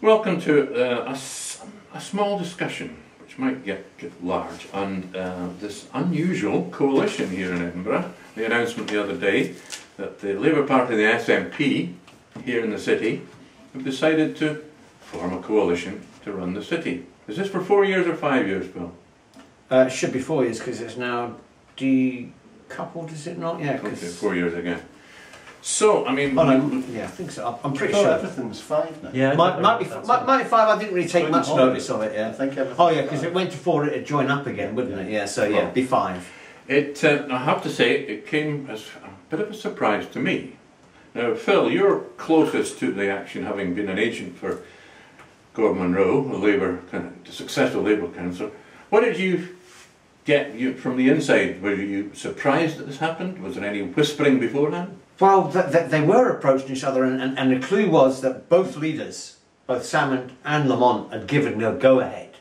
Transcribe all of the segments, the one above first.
Welcome to a small discussion, which might get large, on this unusual coalition here in Edinburgh. The announcement the other day that the Labour Party and the SNP here in the city have decided to form a coalition to run the city. Is this for 4 years or 5 years, Bill? It should be 4 years because it's now decoupled, is it not? Yeah, okay, 4 years again. So, I mean... Oh, no, yeah, I think so. I'm pretty sure. Everything was 5 now. Yeah, might be 5. I didn't really take much notice of it, yeah. I think oh, yeah, because it went to 4, it'd join up again, wouldn't it? Yeah, so yeah, be 5. I have to say, it came as a bit of a surprise to me. Now, Phil, you're closest to the action, having been an agent for Gordon Munro, a successful Labour councillor. What did you get from the inside? Were you surprised that this happened? Was there any whispering beforehand? Well, they were approaching each other, and the clue was that both leaders, both Salmond and Lamont, had given a go-ahead.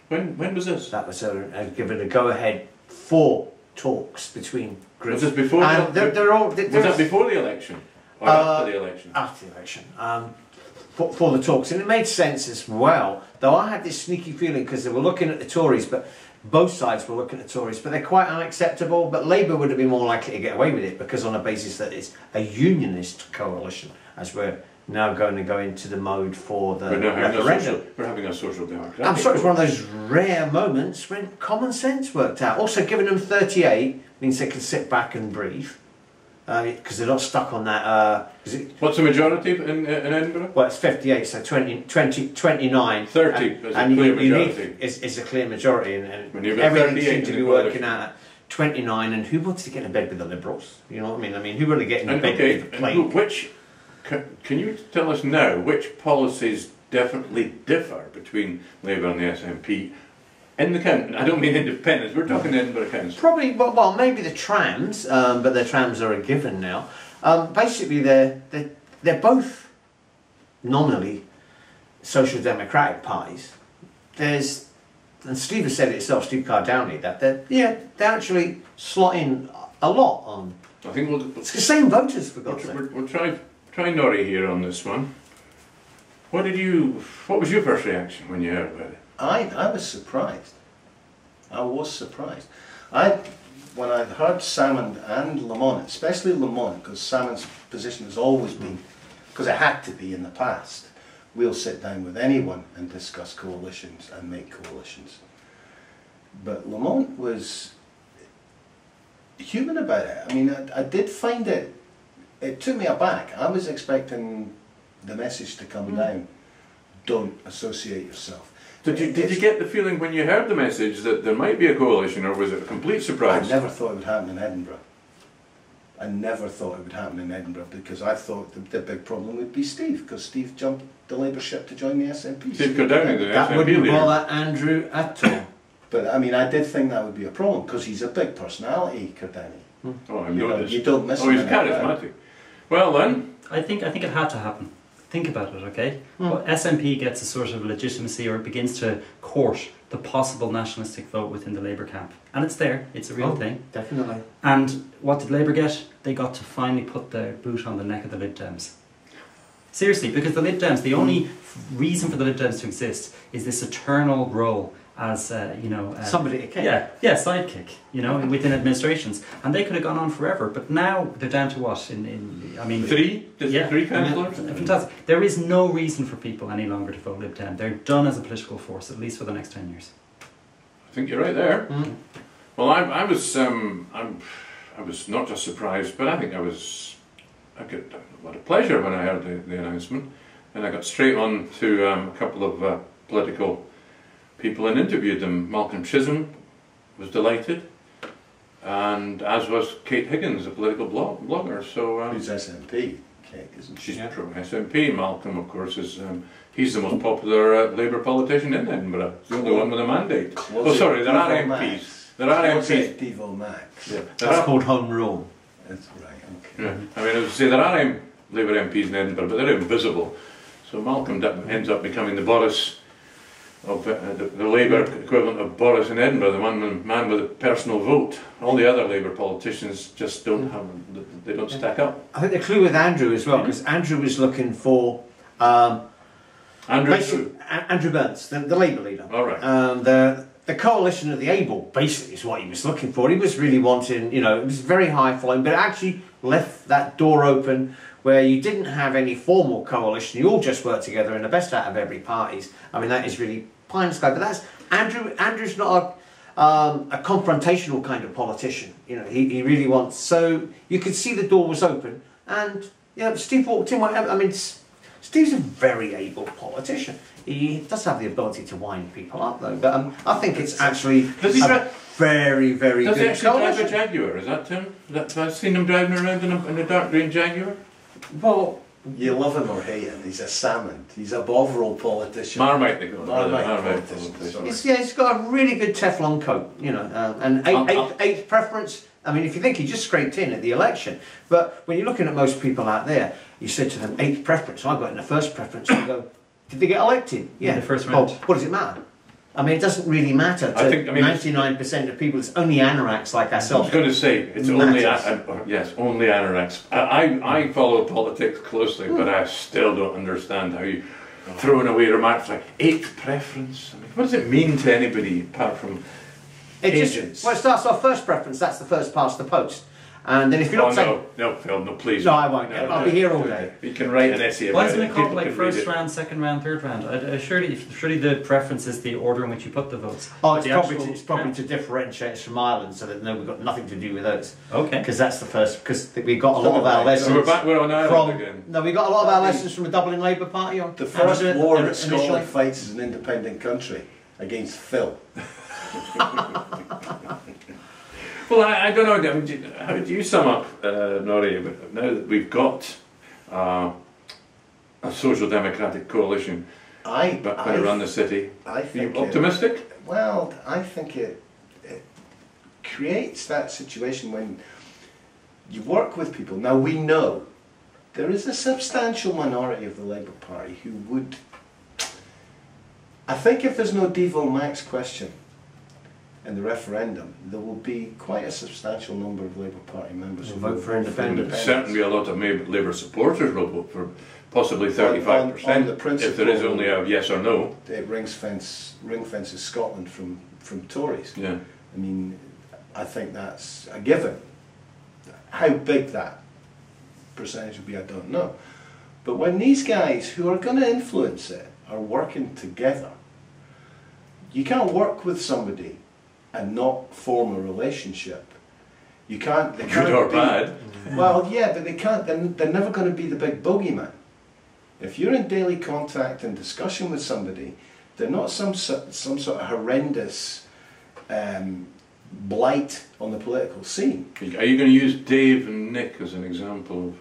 When was this? That was given a go-ahead for talks between groups. Was this before? And was that before the election? Or after the election? After the election. For the talks, and it made sense as well. Though I had this sneaky feeling because they were looking at the Tories, but both sides were looking at the Tories, but they're quite unacceptable. But Labour would have been more likely to get away with it because on the basis that it's a unionist coalition, as we're now going to go into the mode for the referendum. We're having a social democratic. I'm sure it's one of those rare moments when common sense worked out. Also, giving them 38 means they can sit back and breathe. Because they're not stuck on that. What's the majority in Edinburgh? Well, it's 58, so 29. 30 is a clear majority. It's a clear majority, and when everything seems to be working out at 29. And who wants to get in bed with the Liberals? You know what I mean? I mean, who want to get in bed with the Plague? Can you tell us now which policies definitely differ between Labour and the SNP? In the county, I don't mean independence, we're talking Edinburgh Council. Probably, well, maybe the trams, but the trams are a given now. Basically, they're both nominally social democratic parties. And Steve has said it himself, Steve Carr-Downey, that they actually slot in a lot on. I think it's the same voters, for God's sake. We'll try Norrie here on this one. What was your first reaction when you heard about it? I was surprised. I was surprised. When I heard Salmond and Lamont, especially Lamont, because Salmond's position has always been, because it had to be in the past, we'll sit down with anyone and discuss coalitions and make coalitions. But Lamont was human about it. I mean, I did find it took me aback. I was expecting the message to come down, don't associate yourself. Did you get the feeling when you heard the message that there might be a coalition, or was it a complete surprise? I never thought it would happen in Edinburgh. I never thought it would happen in Edinburgh because I thought the big problem would be Steve, because Steve jumped the Labour ship to join the SNP. Steve Carr-Downey, the SNP that wouldn't leader. bother Andrew at all. But I mean, I did think that would be a problem because he's a big personality, Carr-Downey. Oh, I've noticed. You don't miss him. Oh, he's charismatic. Well then, I think it had to happen. Think about it, okay? Well, SNP gets a sort of legitimacy, or it begins to court the possible nationalistic vote within the Labour camp. And it's there, it's a real thing. Definitely. And what did Labour get? They got to finally put their boot on the neck of the Lib Dems. Seriously, because the Lib Dems, the only reason for the Lib Dems to exist is this eternal role as, somebody to kick. Yeah, sidekick, within administrations. And they could have gone on forever, but now they're down to what? Three? Just 3 councillors? Fantastic. There is no reason for people any longer to vote Lib Dem. They're done as a political force, at least for the next 10 years. I think you're right there. Well, I was not just surprised, but I think I got a lot of pleasure when I heard the announcement. And I got straight on to a couple of political people and interviewed them. Malcolm Chisholm was delighted, and as was Kate Higgins, a political blogger. So who's SNP? Kate, isn't she? She's pro SNP. Malcolm, of course, is he's the most popular Labour politician in Edinburgh. He's the only one with a mandate. Oh, sorry, there are MPs. There are MPs. Devo Max. Yeah, that's called home rule. That's right. Okay. Yeah. I mean, I would say there are Labour MPs in Edinburgh, but they're invisible. So Malcolm ends up becoming the Boris of the Labour equivalent of Boris in Edinburgh, the man with a personal vote. All the other Labour politicians just don't have, they don't stack up. I think the clue with Andrew as well, because Andrew was looking for Andrew Burns, the Labour leader. All right. The coalition of the able basically is what he was looking for. He was really wanting, you know, it was very high flying, but it actually left that door open where you didn't have any formal coalition. You all just worked together in the best out of every parties. I mean, that is really pie in the sky. But that's Andrew's not a confrontational kind of politician. You know, he really wants. So you could see the door was open, and you know, Steve walked in. I mean, Steve's a very able politician. He does have the ability to wind people up, though. But I think it's actually very, very good. Does he actually drive a Jaguar? Is that Tim? I've seen him driving around in a dark green Jaguar. Well, you love him or hate him. He's a salmon. He's a Bovril politician. Marmite, they call it. Marmite politician. He's got a really good Teflon coat, you know, and eighth preference. I mean, if you think he just scraped in at the election, but when you're looking at most people out there, you said to them, 8th preference. I got in the 1st preference. You go, did they get elected? Yeah. In the first round. What does it matter? I mean, it doesn't really matter to 99% of people. It's only anoraks like ourselves. I was going to say, it's only anoraks. I follow politics closely, but I still don't understand how you throwing away remarks like 8th preference. I mean, what does it mean to anybody apart from agents? Well, it starts off 1st preference. That's the first past the post. And then if you look no, Phil, no, please. No, I won't. I'll be here all day. You can write an essay about Why isn't it called People like can first read it. round, second round, third round? Surely the preference is the order in which you put the votes. Oh, it's probably to differentiate us from Ireland, so that we've got nothing to do with those. Okay. Because that's the first. Because we got a lot of our lessons. So we're on Ireland again. No, we got a lot of our lessons from the Dublin Labour Party. The first war that Scotland fights as an independent country against Phil. Well, I don't know. I mean, how do you sum up, Norrie? Now that we've got a social democratic coalition to run the city, I think are you optimistic? Well, I think it creates that situation when you work with people. Now we know there is a substantial minority of the Labour Party who would. I think if there's no Devolve Max question in the referendum, there will be quite a substantial number of Labour Party members who vote for independence. Certainly a lot of Labour supporters will vote for possibly 35% if there is only a yes or no. It ring fences Scotland from Tories. Yeah. I mean, I think that's a given. How big that percentage will be, I don't know. But when these guys who are going to influence it are working together, you can't work with somebody and not form a relationship. You can't. They can't Good or be, bad. Well, yeah, but they can't. They're never going to be the big bogeyman. If you're in daily contact and discussion with somebody, they're not some sort of horrendous blight on the political scene. Are you going to use Dave and Nick as an example of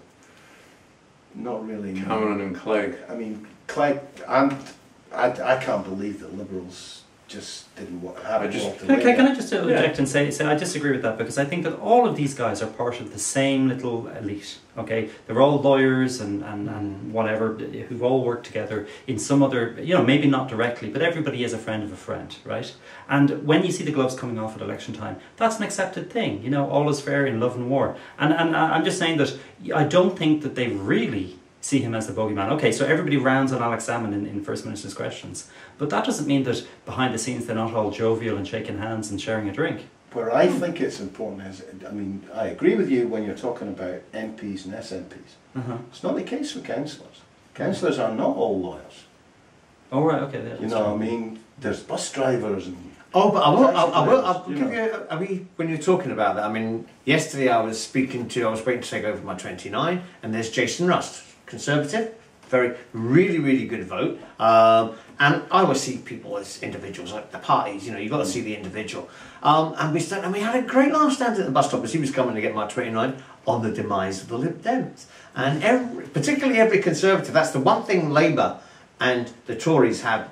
Not really. No. Cameron and Clegg? I mean, Clegg. I can't believe that Liberals just didn't have it. Can I just interject and say I disagree with that, because I think that all of these guys are part of the same little elite. Okay, they're all lawyers and whatever, who've all worked together in some other, maybe not directly, but everybody is a friend of a friend, right? And when you see the gloves coming off at election time, that's an accepted thing. All is fair in love and war. And I'm just saying that I don't think that they really see him as the bogeyman. Okay, so everybody rounds on Alex Salmond in First Minister's questions, but that doesn't mean that behind the scenes they're not all jovial and shaking hands and sharing a drink. Where I think it's important is, I agree with you when you're talking about MPs and SNPs. It's not the case for councillors. Councillors are not all lawyers. Oh right, okay. There's bus drivers and. Oh, but I'll give you. When you're talking about that, yesterday I was waiting to take over my 29, and there's Jason Rust, Conservative, really, really good vote. And I always see people as individuals, like the parties. You've got to see the individual. And we had a great laugh stand at the bus stop as he was coming to get my 29 on the demise of the Lib Dems, and particularly every Conservative. That's the one thing Labour and the Tories have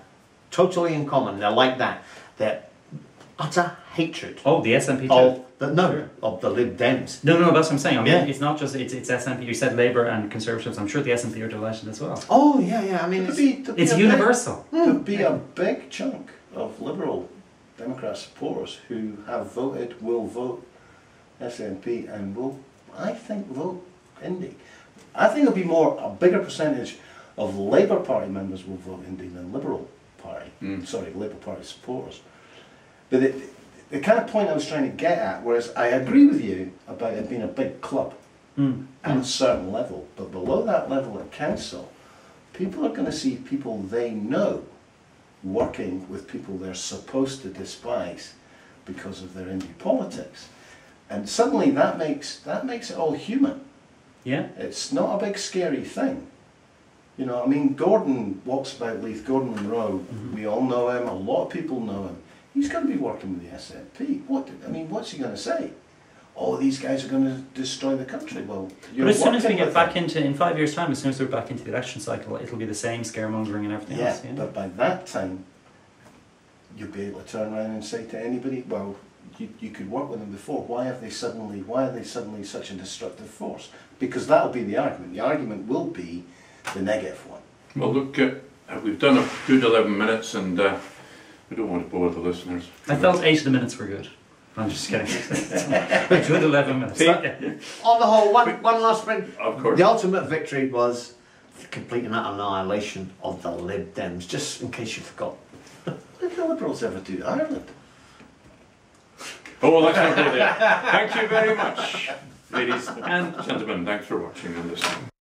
totally in common. They're like that. They're utter hatred. Oh, the SNP of the Lib Dems. No, that's what I'm saying. It's not just it's SNP. You said Labour and Conservatives. I'm sure the SNP are delighted as well. Oh yeah. It's universal. There'd be a big chunk of Liberal Democrat supporters who have voted, will vote SNP, and will, I think, vote Indy. I think there'll be a bigger percentage of Labour Party members will vote Indeed than Liberal Party. Sorry, Labour Party supporters. But the kind of point I was trying to get at, whereas I agree with you about it being a big club at a certain level, but below that level at council, people are going to see people they know working with people they're supposed to despise because of their indie politics. And suddenly that makes it all human. Yeah. It's not a big scary thing. You know, I mean, Gordon walks about Leith, Gordon Monroe, we all know him, a lot of people know him. He's going to be working with the SNP. What's he going to say? Oh, these guys are going to destroy the country. Well, you're but as soon as we working get with back them. into, in 5 years' time, as soon as we're back into the election cycle, it'll be the same scaremongering and everything else. Yeah, but by that time, you'll be able to turn around and say to anybody, well, you could work with them before. Why are they suddenly such a destructive force? Because that'll be the argument. The argument will be the negative one. Well, look, we've done a good 11 minutes, and we don't want to bore the listeners. I felt 8 of the minutes were good. I'm just kidding. Good 11 minutes. On the whole, one last thing. Of course. The ultimate victory was the complete and utter annihilation of the Lib Dems, just in case you forgot. What did the Liberals ever do to Ireland? Oh, well, let's not go there. Thank you very much, ladies and gentlemen. Thanks for watching and listening.